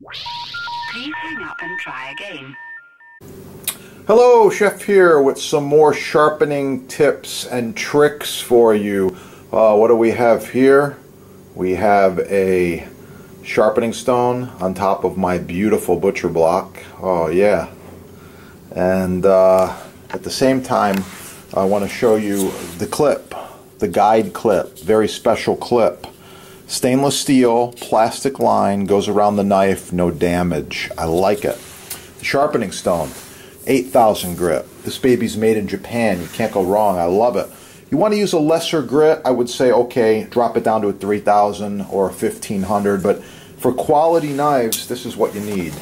Please hang up and try again. Hello, Chef here with some more sharpening tips and tricks for you. What do we have here? We have a sharpening stone on top of my beautiful butcher block. Oh yeah. And at the same time, I want to show you the clip, the guide clip, very special clip. Stainless steel, plastic line, goes around the knife, no damage. I like it. The sharpening stone, 8,000 grit. This baby's made in Japan. You can't go wrong. I love it. You want to use a lesser grit, I would say, okay, drop it down to a 3,000 or a 1,500. But for quality knives, this is what you need.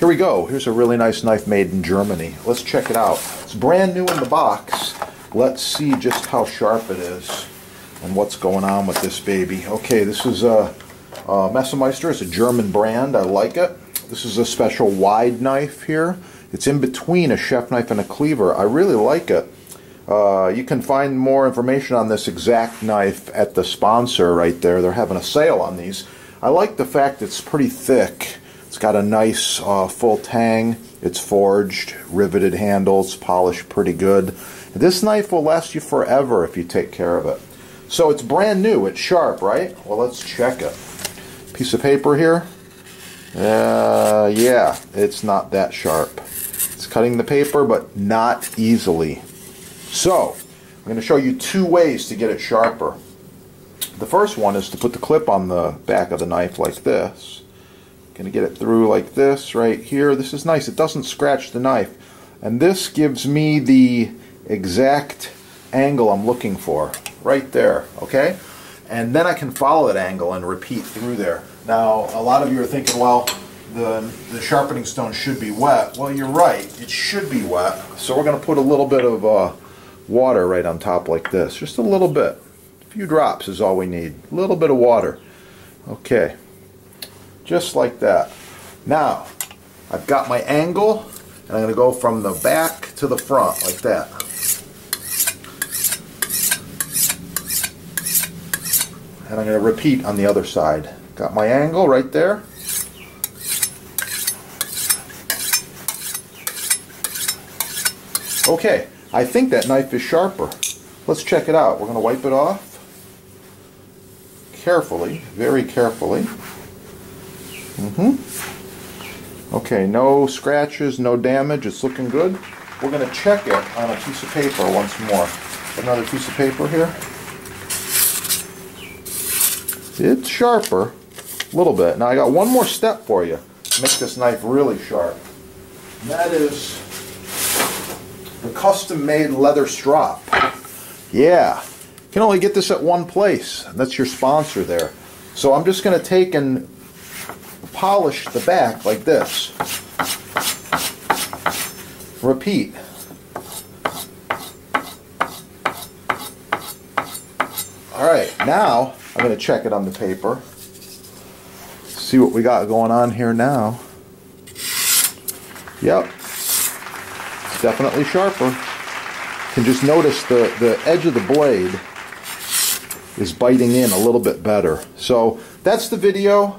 Here we go. Here's a really nice knife made in Germany. Let's check it out. It's brand new in the box. Let's see just how sharp it is and what's going on with this baby. Okay, this is a Messermeister. It's a German brand. I like it. This is a special wide knife here. It's in between a chef knife and a cleaver. I really like it. You can find more information on this exact knife at the sponsor right there. They're having a sale on these. I like the fact it's pretty thick. It's got a nice full tang. It's forged, riveted handles, polished pretty good. This knife will last you forever if you take care of it. So it's brand new. It's sharp, right? Well, let's check it. Piece of paper here. Yeah, it's not that sharp. It's cutting the paper, but not easily. So, I'm going to show you two ways to get it sharper. The first one is to put the clip on the back of the knife like this. I'm going to get it through like this right here. This is nice. It doesn't scratch the knife. And this gives me the exact angle I'm looking for. Right there, okay? And then I can follow that angle and repeat through there. Now, a lot of you are thinking, well, the sharpening stone should be wet. Well, you're right. It should be wet. So we're going to put a little bit of water right on top like this. Just a little bit. A few drops is all we need. A little bit of water. Okay. Just like that. Now, I've got my angle, and I'm going to go from the back to the front like that. And I'm going to repeat on the other side. Got my angle right there. Okay, I think that knife is sharper. Let's check it out. We're going to wipe it off carefully, very carefully. Okay, no scratches, no damage. It's looking good. We're going to check it on a piece of paper once more. Another piece of paper here. It's sharper, a little bit. Now I got one more step for you to make this knife really sharp. And that is the custom-made leather strop. Yeah, you can only get this at one place. That's your sponsor there. So I'm just going to take and polish the back like this. Repeat. Alright, now I'm going to check it on the paper. See what we got going on here now. Yep. It's definitely sharper. You can just notice the edge of the blade is biting in a little bit better. So that's the video.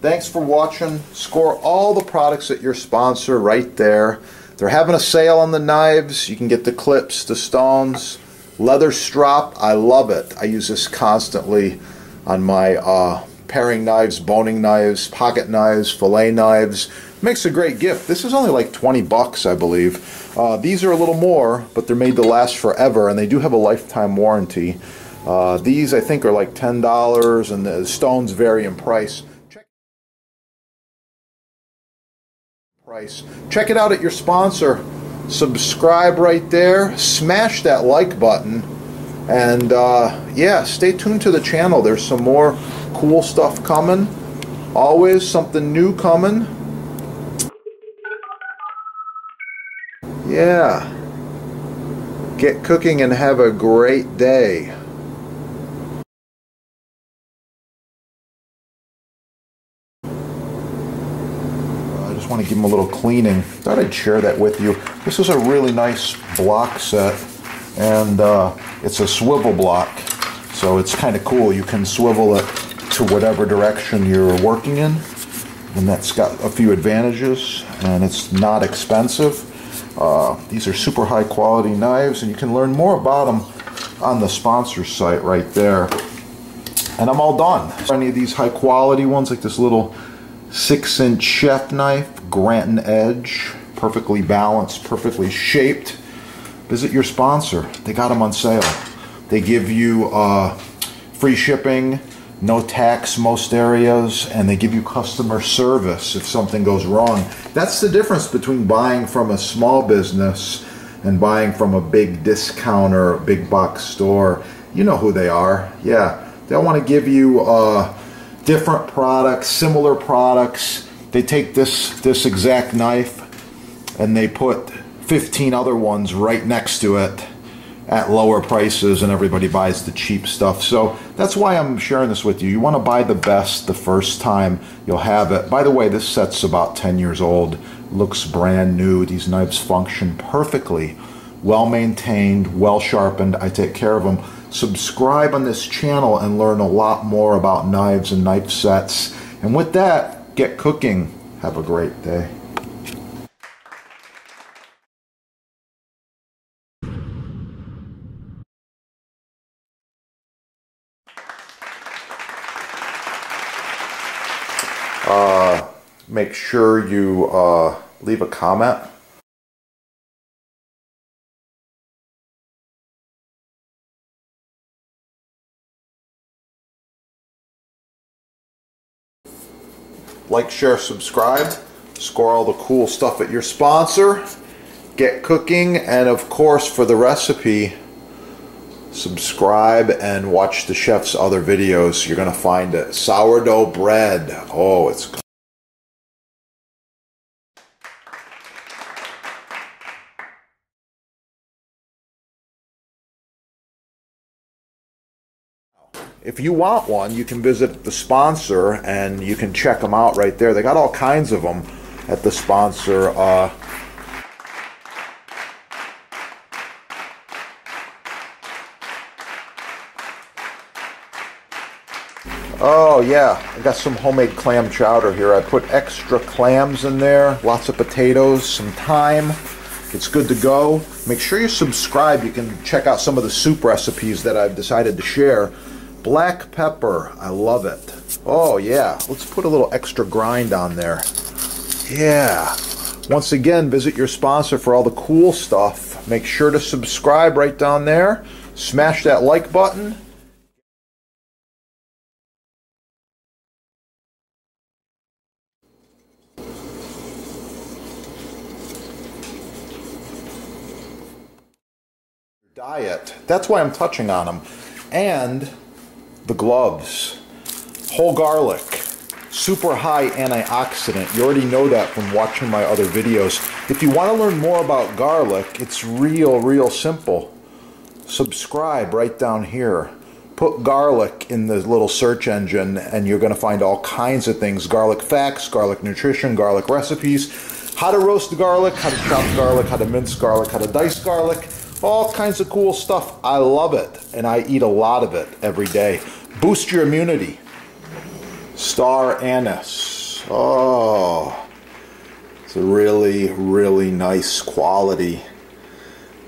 Thanks for watching. Score all the products at your sponsor right there. They're having a sale on the knives. You can get the clips, the stones. Leather strop, I love it. I use this constantly on my paring knives, boning knives, pocket knives, fillet knives. Makes a great gift. This is only like 20 bucks, I believe. These are a little more, but they're made to last forever, and they do have a lifetime warranty. These, I think, are like $10, and the stones vary in price. Check it out at your sponsor. Subscribe right there, smash that like button, and yeah, stay tuned to the channel. There's some more cool stuff coming, always something new coming. Yeah, get cooking and have a great day. Want to give them a little cleaning. Thought I'd share that with you. This is a really nice block set, and it's a swivel block, so it's kind of cool. You can swivel it to whatever direction you're working in. and that's got a few advantages, and it's not expensive. These are super high quality knives, and you can learn more about them on the sponsor site right there. And I'm all done. Any of these high quality ones, like this little 6-inch chef knife, Granton edge, perfectly balanced, perfectly shaped. Visit your sponsor. They got them on sale. They give you free shipping, no tax most areas, and they give you customer service if something goes wrong. That's the difference between buying from a small business and buying from a big discounter, a big box store. You know who they are. Yeah, they'll want to give you different products, similar products. They take this exact knife and they put 15 other ones right next to it at lower prices, and everybody buys the cheap stuff. So that's why I'm sharing this with you. You want to buy the best the first time you'll have it. By the way, this set's about 10 years old. Looks brand new. These knives function perfectly. Well maintained, well sharpened. I take care of them. Subscribe on this channel and learn a lot more about knives and knife sets. And with that, get cooking. Have a great day. Make sure you leave a comment. Like, share, subscribe. Score all the cool stuff at your sponsor. Get cooking, and of course, for the recipe, subscribe and watch the chef's other videos. You're gonna find it. Sourdough bread. Oh, it's good. If you want one, you can visit the sponsor and you can check them out right there. They got all kinds of them at the sponsor. Oh yeah, I got some homemade clam chowder here. I put extra clams in there, lots of potatoes, some thyme. It's good to go. Make sure you subscribe. You can check out some of the soup recipes that I've decided to share. Black pepper, I love it. Oh yeah, let's put a little extra grind on there. Yeah. Once again, visit your sponsor for all the cool stuff. Make sure to subscribe right down there. Smash that like button. Diet. That's why I'm touching on them. And the gloves. Whole garlic. Super high antioxidant. You already know that from watching my other videos. If you want to learn more about garlic, it's real simple. Subscribe right down here. Put garlic in the little search engine and you're going to find all kinds of things. Garlic facts, garlic nutrition, garlic recipes, how to roast garlic, how to chop garlic, how to mince garlic, how to dice garlic. All kinds of cool stuff. I love it, and I eat a lot of it every day. Boost your immunity. Star anise. Oh, it's a really nice quality.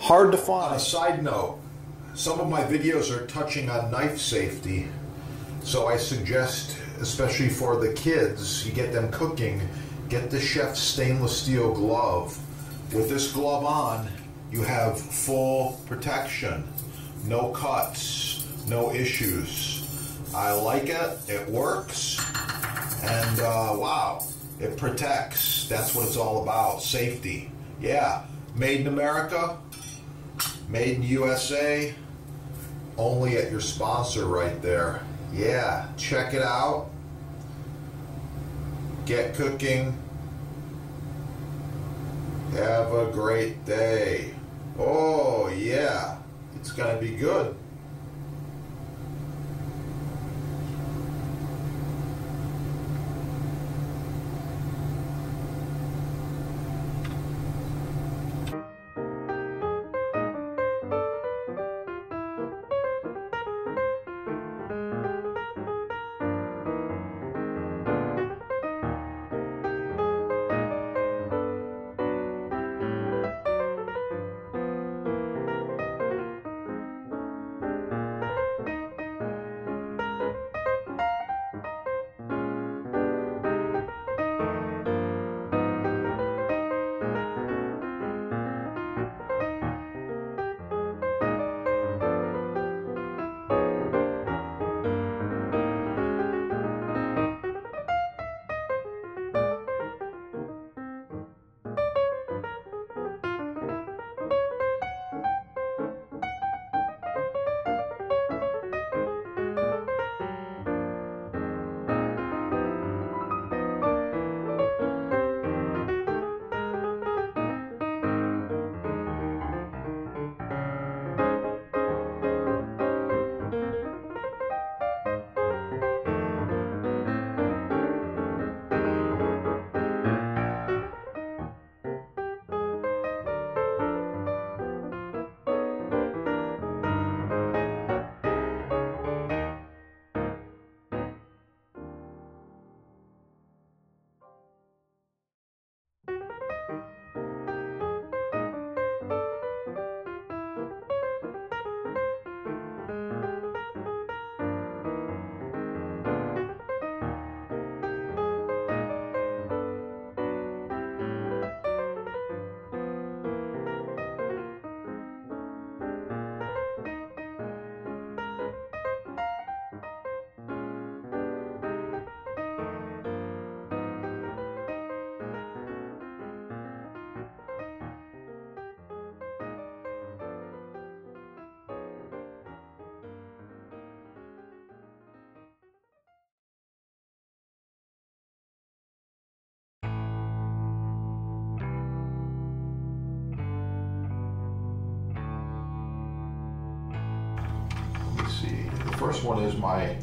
Hard to find. On a side note, some of my videos are touching on knife safety, so I suggest, especially for the kids, you get them cooking, get the chef's stainless steel glove. With this glove on, you have full protection, no cuts, no issues. I like it, it works, and wow, it protects. That's what it's all about, safety. Yeah, made in America, made in USA, only at your sponsor right there. Yeah, check it out. Get cooking. Have a great day. Oh yeah, it's gonna be good. First one is my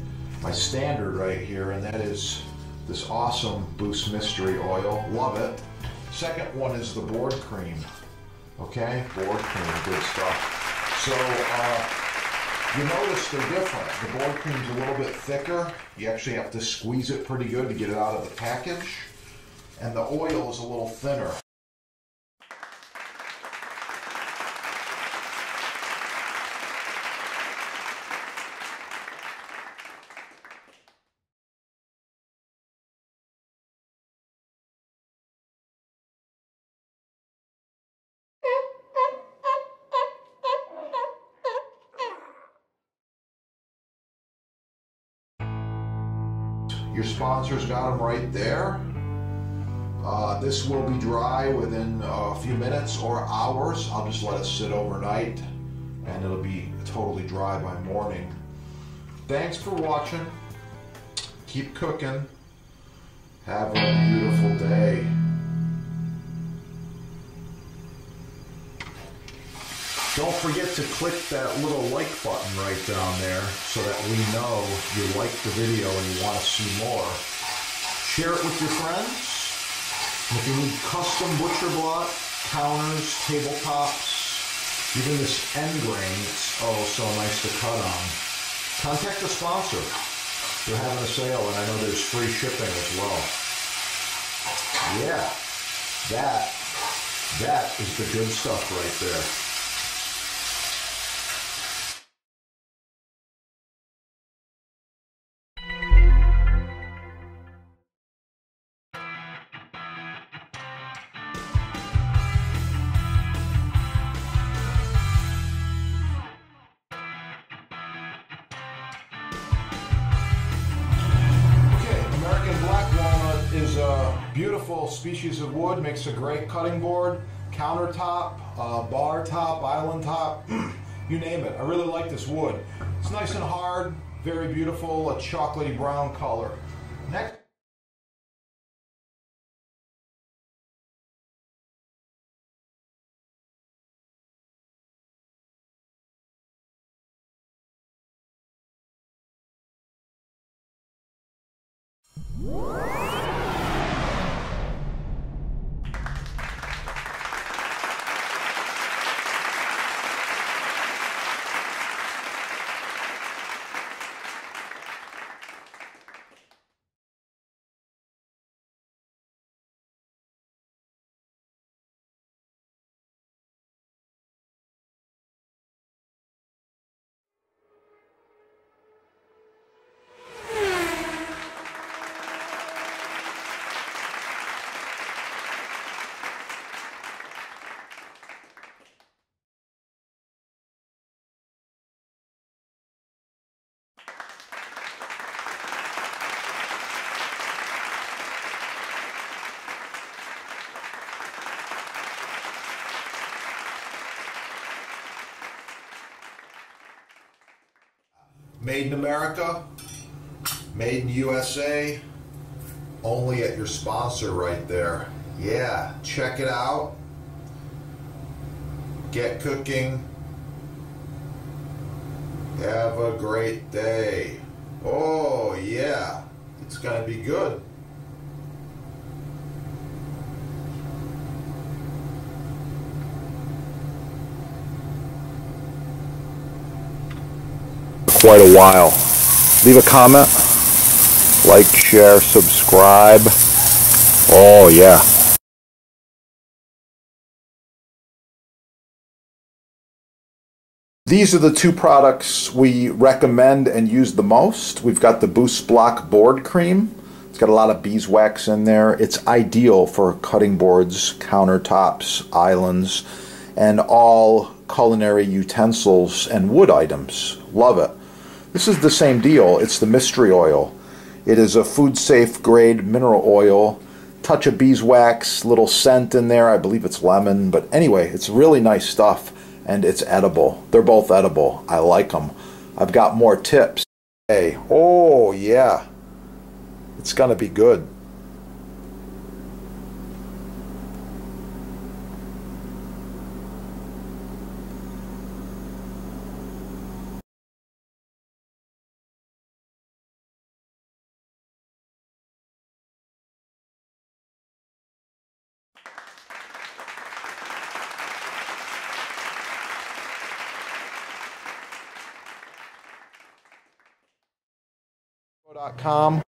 standard right here, and that is this awesome Boost Mystery Oil. Love it. Second one is the board cream. Okay, board cream, good stuff. So you notice they're different. The board cream's a little bit thicker. You actually have to squeeze it pretty good to get it out of the package. And the oil is a little thinner. Your sponsor's got them right there. This will be dry within a few minutes or hours. I'll just let it sit overnight and it'll be totally dry by morning. Thanks for watching. Keep cooking. Have a beautiful day. Don't forget to click that little like button right down there so that we know you like the video and you want to see more. Share it with your friends. And if you need custom butcher block, counters, tabletops, even this end grain, it's oh so nice to cut on. Contact the sponsor. They're having a sale and I know there's free shipping as well. Yeah, that is the good stuff right there. Is a beautiful species of wood, makes a great cutting board, countertop, bar top, island top, you name it. I really like this wood. It's nice and hard, very beautiful, a chocolatey brown color. Next. Made in America, made in USA, only at your sponsor right there. Yeah, check it out. Get cooking. Have a great day. Oh yeah, it's gonna be good. Quite a while. Leave a comment, like, share, subscribe. Oh yeah. These are the two products we recommend and use the most. We've got the Boost Block Board Cream. It's got a lot of beeswax in there. It's ideal for cutting boards, countertops, islands, and all culinary utensils and wood items. Love it. This is the same deal. It's the mystery oil. It is a food-safe grade mineral oil. Touch of beeswax, little scent in there. I believe it's lemon. But anyway, it's really nice stuff. And it's edible. They're both edible. I like them. I've got more tips. Hey, oh yeah. It's going to be good. Whetstone.com.